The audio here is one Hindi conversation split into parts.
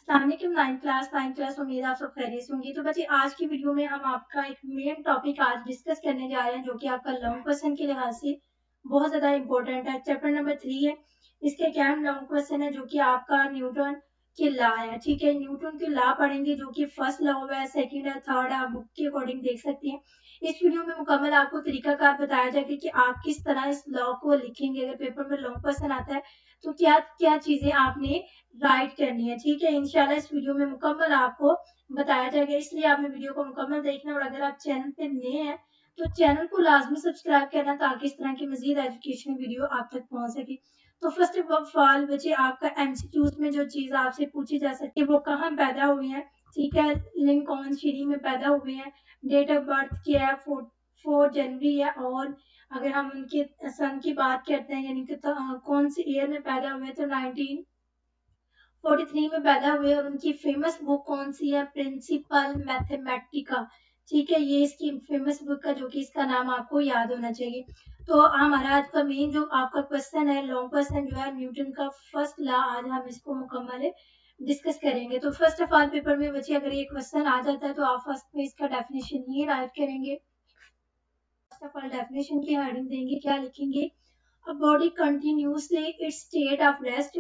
नाइन्थ क्लास उम्मीद आप सब खैरियत से होंगे। तो बच्चे आज की वीडियो में हम आपका एक मेन टॉपिक आज डिस्कस करने जा रहे हैं, जो कि आपका लॉन्ग क्वेश्चन के लिहाज से बहुत ज्यादा इंपॉर्टेंट है। चैप्टर नंबर 3 है, इसके क्या लॉन्ग क्वेश्चन है, जो कि आपका न्यूटन के लॉ है। ठीक है, न्यूटन के लॉ पढ़ेंगे, जो कि फर्स्ट लॉ है, सेकंड है, थर्ड है, आप बुक के अकॉर्डिंग देख सकते हैं। इस वीडियो में मुकम्मल आपको तरीकाकार बताया जाएगा कि आप किस तरह इस लॉ को लिखेंगे। अगर पेपर में लॉन्ग क्वेश्चन आता है तो क्या क्या चीजें आपने राइट करनी है। ठीक है, इंशाल्लाह इस वीडियो में मुकम्मल आपको बताया जाएगा, इसलिए आपने वीडियो को मुकम्मल देखना। और अगर आप चैनल पे नए हैं तो चैनल को लाजमी सब्सक्राइब करना, ताकि इस तरह की मजीद एजुकेशनल वीडियो आप तक पहुंच सके। तो फर्स्ट ऑफ ऑल बच्चे, आपका एमसीक्यूज में जो चीज आपसे पूछी जा सकती है वो कहाँ पैदा हुई है। ठीक है, लिंकॉन सिटी में पैदा हुए हैं। डेट ऑफ बर्थ क्या है, 4 जनवरी है। और अगर हम उनके सन की बात करते हैं, यानी कि कौन सी ईयर में पैदा हुए, तो 1943 में पैदा हुए। और उनकी फेमस बुक कौन सी है, प्रिंसिपल मैथमेटिका। ठीक है, ये इसकी फेमस बुक है, जो कि इसका नाम आपको याद होना चाहिए। तो हमारा आज का मेन जो आपका क्वेश्चन है, लॉन्ग क्वेश्चन जो है न्यूटन का फर्स्ट लॉ, आज हम इसको मुकम्मल डिस्कस करेंगे। तो फर्स्ट ऑफ ऑल पेपर में बच्चे अगर ये क्वेश्चन आ जाता है तो आप फर्स्ट में इसका डेफिनेशन ही राइट करेंगे। फर्स्ट ऑफ ऑल डेफिनेशन की हेडिंग देंगे, क्या लिखेंगे, a body continuously its state of rest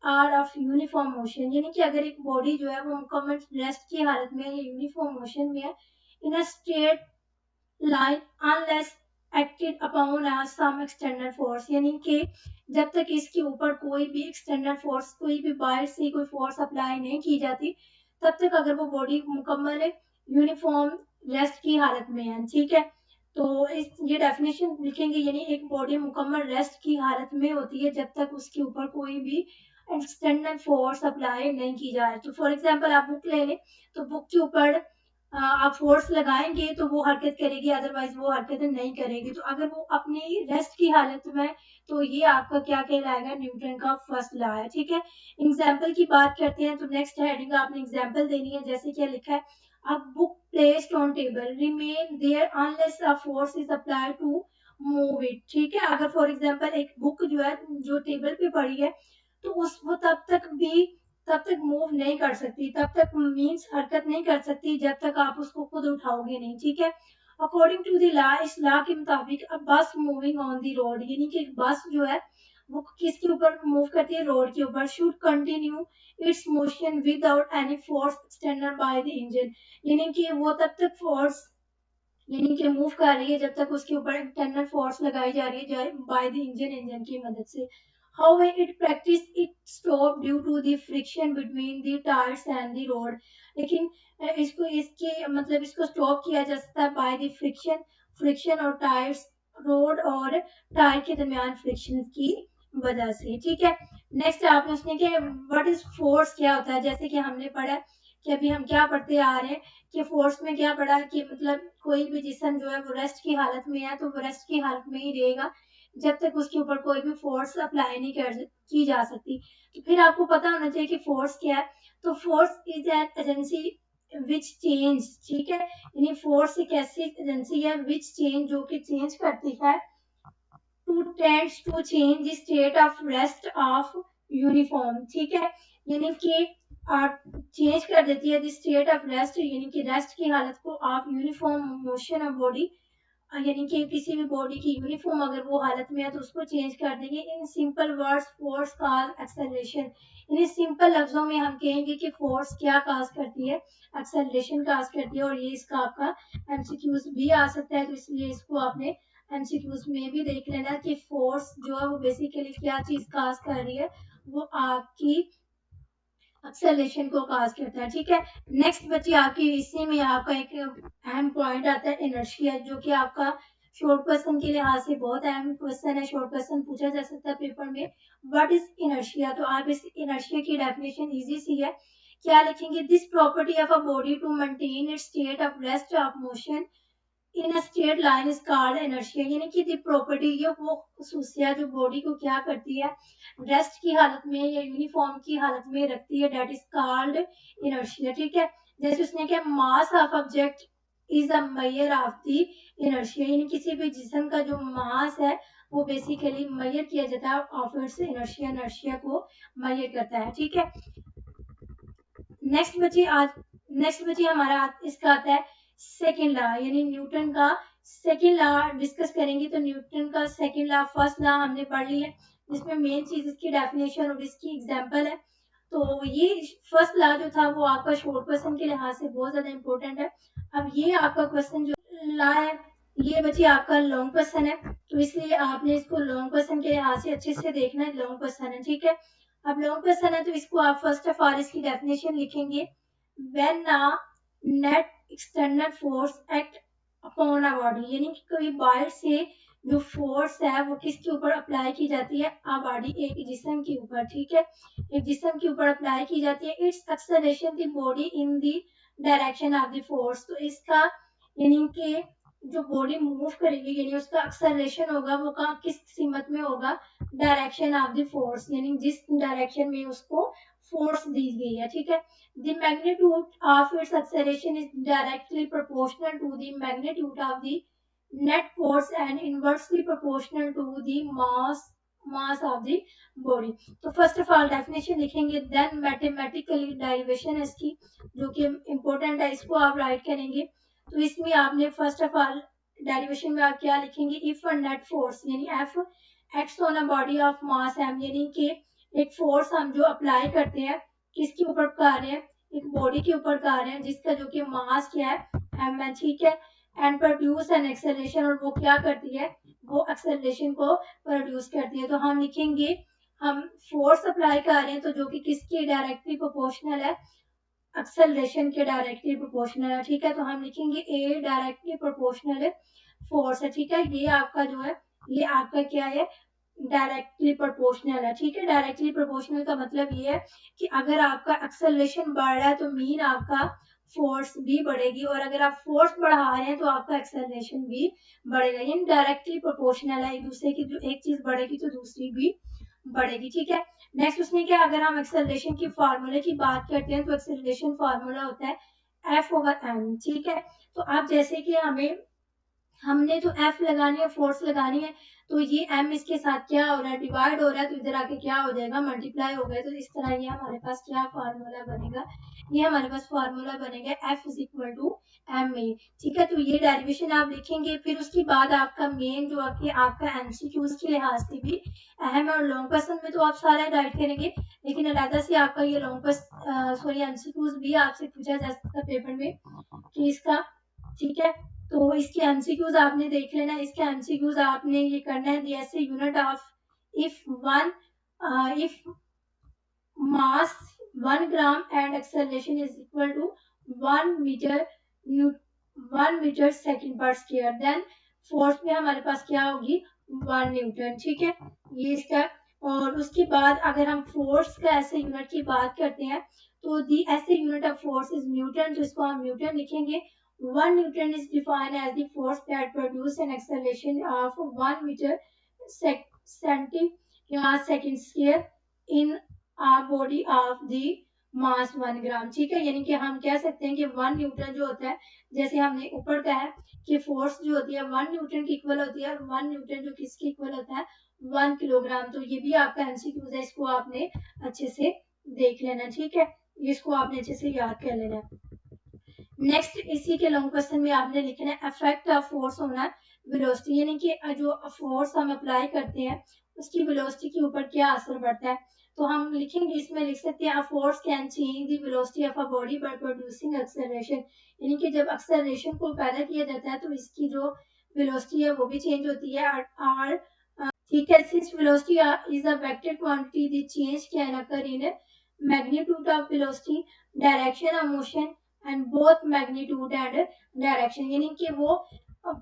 or of uniform motion. यानी कि अगर एक बॉडी जो है वो मुकम्मल रेस्ट की हालत में है या यूनिफॉर्म मोशन में है, in a straight line unless acted upon some external force. यानी कि जब तक इसके ऊपर कोई भी एक्सटर्नल फोर्स, कोई भी बाहर से कोई फोर्स अप्लाई नहीं की जाती, तब तक अगर वो बॉडी मुकम्मल यूनिफॉर्म रेस्ट की हालत में है। ठीक है, तो ये डेफिनेशन लिखेंगे, यानी एक बॉडी मुकम्मल रेस्ट की हालत में होती है जब तक उसके ऊपर कोई भी एक्सटर्नल फोर्स अप्लाई नहीं की जाए। तो फॉर एग्जांपल आप बुक ले लें, तो बुक के ऊपर आप फोर्स लगाएंगे तो वो हरकत करेगी, अदरवाइज वो हरकत नहीं करेगी। तो अगर वो अपनी रेस्ट की हालत में, तो ये आपका क्या कहलाएगा, न्यूटन का फर्स्ट लॉ है। ठीक है, एग्जाम्पल की बात करते हैं, तो नेक्स्ट हेडिंग आपने एग्जाम्पल देनी है। जैसे क्या लिखा है, a book placed on table remain there unless a force is applied to move it। ठीक है, अगर फॉर एग्जांपल एक बुक जो है, जो टेबल पे पड़ी है, तो उस वो तब तक मूव नहीं कर सकती, तब तक मीन्स हरकत नहीं कर सकती जब तक आप उसको खुद उठाओगे नहीं। ठीक है, अकॉर्डिंग टू द लॉ, इस लॉ के मुताबिक अ बस मूविंग ऑन द रोड, यानी कि बस जो है वो किसके ऊपर मूव करती है, रोड के ऊपर, should continue its motion without any force external by the engine. यानी कि वो तब तक फोर्स, यानी कि मूव कर रही है जब तक उसके ऊपर इंटरनल फोर्स लगाई जा रही है बाय द इंजन की मदद से। How it practice it stop due to the friction between the tyres and the road. लेकिन इसको इसके मतलब इसको स्टॉप किया जा सकता है बाय द फ्रिक्शन, फ्रिक्शन और टायर्स, रोड और टायर के दरमियान फ्रिक्शन की वजह से। ठीक है, नेक्स्ट आपने उसने कि व्हाट इज फोर्स, क्या होता है। जैसे कि हमने पढ़ा कि अभी हम क्या पढ़ते आ रहे हैं कि फोर्स में क्या पढ़ा कि मतलब कोई भी जिस्म जो है वो रेस्ट की हालत में है, तो वो रेस्ट की हालत में ही रहेगा जब तक उसके ऊपर कोई भी फोर्स अप्लाई नहीं की जा सकती। तो फिर आपको पता होना चाहिए कि फोर्स क्या है। तो force is an agency which change. ठीक है, यानी फोर्स एक ऐसी एजेंसी है विच चेंज, जो कि चेंज करती है, to tends to change the state of rest of uniform. ठीक है, यानी कि आप चेंज कर देती है द स्टेट ऑफ रेस्ट, यानी कि रेस्ट की हालत को आप यूनिफॉर्म मोशन ऑफ बॉडी, यानी कि किसी भी बॉडी की यूनिफॉर्म अगर वो हालत में है तो उसको चेंज कर देंगे। In simple words force cause acceleration, यानी सिंपल लफ्जों में हम कहेंगे कि फोर्स क्या काज करती है, एक्सेलरेशन काज करती है। और ये इसका आपका एमसीक्यूज भी आ सकता है, तो इसलिए इसको आपने एमसीक्यूज में भी देख लेना कि फोर्स जो है वो बेसिकली क्या चीज काज कर रही है, वो आपकी एक्सेलरेशन को काज करता है। ठीक है, नेक्स्ट बच्ची आपकी इसी में आपका एक अहम पॉइंट आता है, इनर्शिया, जो कि आपका शॉर्ट क्वेश्चन के लिहाज से बहुत अहम क्वेश्चन है। शॉर्ट क्वेश्चन पूछा जा सकता है पेपर में, व्हाट इज इनर्शिया। तो आप इस इनर्शिया की डेफिनेशन इजी सी है, क्या लिखेंगे, this property of a body to maintain its state of rest of motion in straight line is called inertia. यानी कि दी प्रॉपर्टी, ये वो खसूसिया जो बॉडी को क्या करती है, रेस्ट की हालत में या यूनिफॉर्म की हालत में रखती है, दैट इज कॉल्ड इनर्शिया। ठीक है, जैसे उसने क्या, mass of object is a measure of the inertia, यानी किसी भी जिस्म का जो मास है वो बेसिकली मेजर किया जाता है ऑफ इट्स इनर्शिया, इनर्शिया को मेजर करता है। ठीक है, नेक्स्ट बची हमारा इसका आता है सेकेंड लॉ, यानी न्यूटन का सेकेंड लॉ डिस्कस करेंगे। तो न्यूटन का सेकेंड लॉ, फर्स्ट लॉ हमने पढ़ लिया है, जिसमें मेन चीज इसकी डेफिनेशन और इसकी एग्जांपल है। तो ये फर्स्ट लॉ जो था वो आपका शॉर्ट क्वेश्चन के लिहाज से बहुत ज्यादा इंपॉर्टेंट है। अब ये आपका क्वेश्चन जो लॉ है, ये बची आपका लॉन्ग क्वेश्चन है, तो इसलिए आपने इसको लॉन्ग क्वेश्चन के लिहाज से अच्छे से देखना है। लॉन्ग क्वेश्चन है, ठीक है। अब लॉन्ग क्वेश्चन है तो इसको आप फर्स्ट ऑफ ऑल इसकी डेफिनेशन लिखेंगे। When a net external force act upon a body, यानी कि कोई बाहर से जो फोर्स है वो किसके ऊपर अप्लाई की जाती है, अ बॉडी, एक जिस्म के ऊपर, ठीक है, एक जिस्म के ऊपर अप्लाई की जाती है। It's acceleration the body in the direction of the force, तो इसका यानी कि जो बॉडी मूव करेगी यानी उसका एक्सेलरेशन होगा वो कहाँ किस सीमत में होगा, डायरेक्शन ऑफ द फोर्स, यानी जिस डायरेक्शन में उसको फोर्स दी गई है, ठीक है। The magnitude of its acceleration is directly proportional to the magnitude of the net force and inversely proportional to the mass of the body। तो फर्स्ट ऑफ ऑल डेफिनेशन लिखेंगे, देन मैथमेटिकली डेरिवेशन है इसकी जो कि इम्पोर्टेंट है, इसको आप राइट करेंगे। तो इसमें आपने फर्स्ट ऑफ ऑल डेरिवेशन में आप क्या लिखेंगे, इफ अ नेट फोर्स यानी F acts on a body of mass m, यानी कि एक फोर्स हम जो अप्लाई करते हैं किसके ऊपर कर रहे हैं, एक बॉडी के ऊपर कर रहे हैं जिसका जो कि मास क्या है, एम है, ठीक है, एंड प्रोड्यूस एन एक्सेलरेशन, और वो क्या करती है, वो एक्सेलरेशन को प्रोड्यूस करती है। तो हम लिखेंगे हम फोर्स अप्लाई कर रहे हैं तो जो कि किसकी डायरेक्टली प्रोपोर्शनल है, एक्सेलरेशन के डायरेक्टली प्रोपोर्शनल है, ठीक है। तो हम लिखेंगे ए डायरेक्टली प्रोपोर्शनल फोर्स है, ठीक है। ये आपका जो है ये आपका क्या है, डायरेक्टली प्रोपोर्शनल है, ठीक है। डायरेक्टली प्रोपोर्शनल का मतलब ये है कि अगर आपका एक्सेलरेशन बढ़ रहा है तो मीन आपका फोर्स भी बढ़ेगी, और अगर आप फोर्स बढ़ा रहे हैं तो आपका एक्सेलरेशन भी बढ़ेगा, यानी डायरेक्टली प्रोपोर्शनल है एक दूसरे की, जो एक चीज बढ़ेगी तो दूसरी भी बढ़ेगी, ठीक है। नेक्स्ट उसने क्या, अगर हम एक्सेलरेशन की फार्मूले की बात करते हैं तो एक्सेलरेशन फार्मूला होता है F/m, ठीक है। तो आप जैसे कि हमने तो F लगानी है, फोर्स लगानी है, तो ये M इसके साथ क्या हो रहा है, डिवाइड हो रहा है, तो इधर आके क्या हो जाएगा, मल्टीप्लाई हो गया। तो इस तरह ये हमारे पास क्या फार्मूला बनेगा, ये हमारे पास फार्मूला बनेगा F is equal to ma, ठीक है। तो ये डेरिवेशन आप लिखेंगे। फिर उसके बाद आपका मेन जो आपका एमसीक्यूज के लिहाज से भी अहम है, और लॉन्ग क्वेश्चन में तो आप सारा राइट करेंगे, लेकिन अलग से आपका ये एमसीक्यूज भी आपसे पूछा जा सकता है पेपर में कि इसका, ठीक है। तो इसके एमसीक्यूज आपने देख लेना, इसके एमसीक्यूज आपने ये करना है, जैसे unit of if mass 1 gram and acceleration is equal to 1 metre second per square, then force में हमारे पास क्या होगी, 1 न्यूटन, ठीक है। ये इसका, और उसके बाद अगर हम फोर्स का ऐसे यूनिट की बात करते हैं तो दी ऐसे unit of force is Newton, तो इसको हम न्यूटन लिखेंगे। 1 Newton is defined as the force that produces an acceleration of 1 meter second square in a body of the mass 1 ग्राम, ठीक है। यानी कि हम कह सकते हैं कि 1 न्यूटन जो होता है, जैसे हमने ऊपर कहा है कि फोर्स जो होती है 1 न्यूटन की इक्वल होती है, और 1 न्यूटन जो किसकी इक्वल होता है, 1 किलोग्राम। तो ये भी आपका एमसीक्यू है, इसको आपने अच्छे से देख लेना, ठीक है, इसको आपने अच्छे से याद कर लेना। नेक्स्ट इसी के लॉन्ग क्वेश्चन में आपने लिखना है effect of force on velocity, यानी कि जो फोर्स हम अप्लाई करते हैं उसकी वेलोसिटी के ऊपर क्या असर पड़ता है। तो हम लिखेंगे, इसमें लिख सकते हैं, force can change the velocity of a body by producing acceleration, यानी कि जब एक्सेलरेशन को पैदा किया जाता है तो इसकी जो वेलोसिटी है वो भी चेंज होती है। और ठीक है, since velocity is a vector quantity, the change can occur in magnitude of velocity, direction of motion and both magnitude and direction, यानी कि वो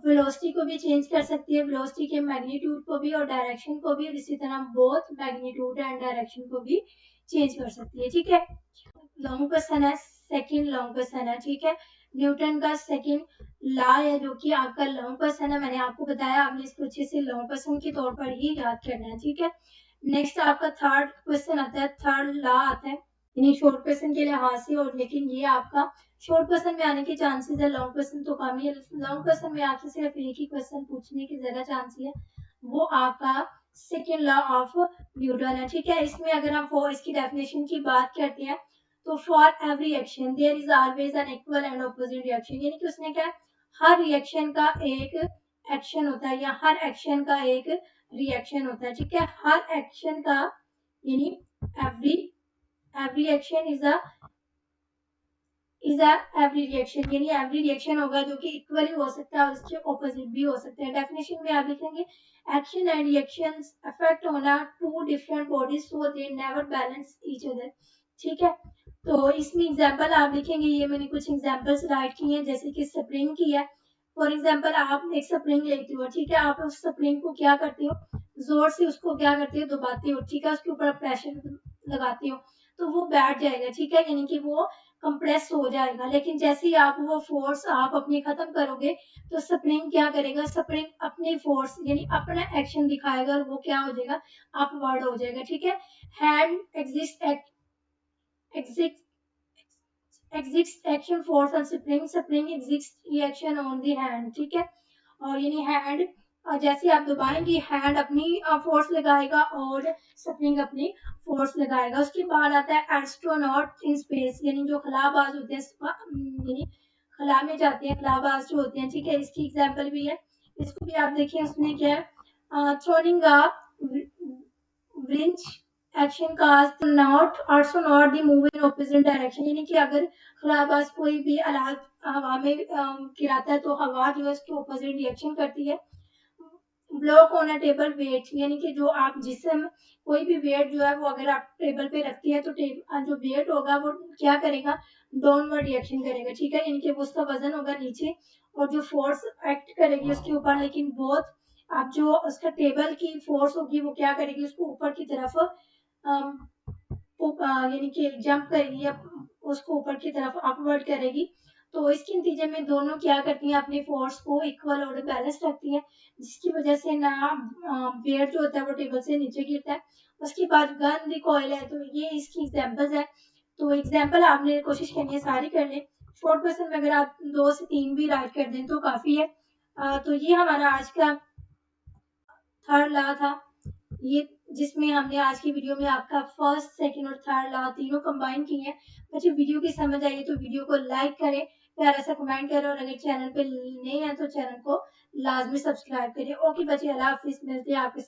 वेलोसिटी को भी चेंज कर सकती है, वेलोसिटी के मैग्नीट्यूड को भी और डायरेक्शन को भी, और इसी तरह बोथ मैग्नीट्यूड एंड डायरेक्शन को भी चेंज कर सकती है, ठीक है। लॉन्ग क्वेश्चन है, सेकंड लॉन्ग क्वेश्चन है, ठीक है। न्यूटन का सेकंड लॉ है जो कि आपका लॉन्ग क्वेश्चन है, मैंने आपको बताया, आपने इसको अच्छे से लॉन्ग क्वेश्चन के तौर पर ही याद करना है, ठीक है। नेक्स्ट आपका थर्ड क्वेश्चन आता है, थर्ड लॉ आता है, यानी शॉर्ट क्वेश्चन के लिहाज से, और लेकिन ये आपका शॉर्ट क्वेश्चन में आने के चांसेस है, लॉन्ग क्वेश्चन तो कम ही है। लॉन्ग क्वेश्चन में आपसे सिर्फ एक ही क्वेश्चन पूछने की ज्यादा चांस है, वो आपका सेकेंड लॉ ऑफ न्यूटन है, ठीक है। इसमें अगर हम इसकी डेफिनेशन की बात करते हैं तो for every action there is always an equal and opposite reaction, यानी कि उसने क्या, हर रिएक्शन का एक एक्शन होता है या हर एक्शन का एक रिएक्शन होता है, ठीक है। हर एक्शन का यानी every every action is a every reaction, यानी एवरी रिएक्शन होगा जो कि इक्वली हो सकता है और उसके ऑपोजिट भी हो सकते हैं। डेफिनेशन में आप लिखेंगे action and reactions affect on two different bodies so they never balance each other, ठीक है। तो इसमें एग्जांपल आप लिखेंगे, ये मैंने कुछ एग्जांपल्स राइट किए हैं, जैसे कि स्प्रिंग की है। फॉर एग्जांपल आप एक स्प्रिंग लेते हो, ठीक है, आप उस स्प्रिंग को क्या करते हो, जोर से उसको क्या करते हो, दबाते हो, ठीक है, उसके ऊपर प्रेशर लगाते हो तो वो बैठ जाएगा, ठीक है, यानी कि वो कंप्रेस हो जाएगा। लेकिन जैसे ही आप वो फोर्स आप अपनी खत्म करोगे तो स्प्रिंग क्या करेगा, स्प्रिंग अपनी फोर्स यानी अपना एक्शन दिखाएगा और वो क्या हो जाएगा, अपवर्ड हो जाएगा, ठीक है। Hand exist action force on spring, spring exist reaction on the hand, ठीक है। और यानी हैंड जैसे आप दबाएंगे हैंड अपनी फोर्स लगाएगा और स्प्रिंग अपनी फोर्स लगाएगा। उसके बाद आता है एस्ट्रोनॉट इन स्पेस, यानी जो खलाबाज होते हैं, यानी खला में जाते हैं, खलाबाज जो होते हैं, ठीक है, इसकी एग्जांपल भी है। इसको भी आप देखिए, उसने क्या है, throwing a wrench action cause not the move in opposite direction, यानी कि अगर खलाबाज कोई भी आलात हवा में गिराता है तो हवा जो है उसकी ऑपोजिट रिएक्शन करती है। Block on a table weight, यानी कि जो आप जिसम कोई भी वेट जो है वो अगर आप टेबल पे रखती है तो जो वेट होगा वो क्या करेगा, डाउनवर्ड रिएक्शन करेगा, ठीक है, यानी कि वो उसका वजन होगा नीचे और जो फोर्स एक्ट करेगी उसके ऊपर, लेकिन बहुत आप जो उसका टेबल की फोर्स होगी वो क्या करेगी, उसको ऊपर की तरफ यानी कि जंप करेगी या उसको ऊपर की तरफ अपवर्ड करेगी। तो इसके नतीजे में दोनों क्या करती हैं, अपनी फोर्स को इक्वल और बैलेंस रखती हैं, जिसकी वजह से ना वेट जो होता है वो टेबल से नीचे गिरता है। उसके बाद गन रिकॉइल है, तो ये इसकी एग्जांपल्स है। तो एग्जांपल आपने कोशिश करनी है सारी कर लें। शॉर्ट क्वेश्चन में अगर आप 2 से 3 भी राइट कर दें तो काफी है। तो ये हमारा आज का थर्ड लॉ था, ये जिसमें हमने आज की वीडियो में आपका फर्स्ट, सेकंड और थर्ड लॉ तीनों कंबाइन किए हैं। बच्चे वीडियो की समझ आई तो वीडियो को लाइक करें, प्यारा सा कमेंट करें और अगर चैनल पे नए हैं तो चैनल को लाजमी सब्सक्राइब करें। ओके बच्चे, अल्लाह हाफिज, मिलते हैं आपके